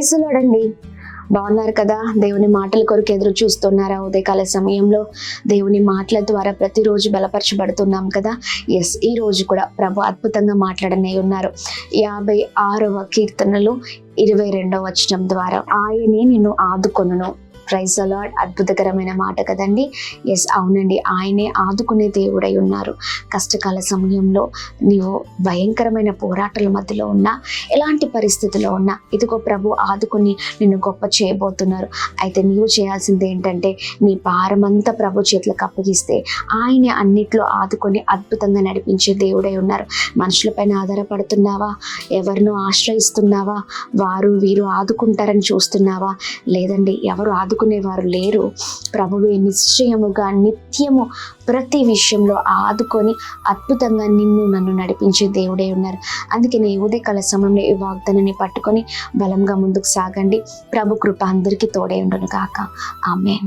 Praise the lord అండి. బాగున్నారు కదా? దేవుని మాటల కొరకు ఎదురు చూస్తున్నారా? ఉదయకాల సమయంలో దేవుని మాటల ద్వారా ప్రతిరోజు బలపరచబడుతున్నాం కదా. ఈ రోజు కూడా ప్రభు అద్భుతంగా మాట్లాడనే ఉన్నారు. 56వ కీర్తనలో 22వ వచనం ద్వారా ఆయనే నిన్ను ఆదుకొనును. Praise the lord. అద్భుతకరమైన మాట కదండి. అవునండి, ఆయనే ఆదుకునే దేవుడై ఉన్నారు. కష్టకాల సమయంలో నీవు భయంకరమైన పోరాటాల మధ్యలో ఉన్నా, ఎలాంటి పరిస్థితిలో ఉన్నా, ఇదిగో ప్రభు ఆదుకుని నిన్ను గొప్ప చేయబోతున్నారు. అయితే నీవు చేయాల్సింది ఏంటంటే నీ భారమంతా ప్రభు చేతులకు అప్పగిస్తే ఆయనే అన్నిట్లో ఆదుకొని అద్భుతంగా నడిపించే దేవుడై ఉన్నారు. మనుషులపైన ఆధారపడుతున్నావా? ఎవరినో ఆశ్రయిస్తున్నావా? వారు వీరు ఆదుకుంటారని చూస్తున్నావా? లేదండి, ఎవరు ఆదుకునేవారు లేరు. ప్రభువే నిశ్చయముగా నిత్యము ప్రతి విషయంలో ఆదుకొని అద్భుతంగా నన్ను నడిపించే దేవుడే ఉన్నారు. అందుకే నీ ఉదయకాల సమయంలో ఈ వాగ్దానాన్ని పట్టుకొని బలంగా ముందుకు సాగండి. ప్రభు కృప అందరికీ తోడే ఉండును గాక. ఆమేన్.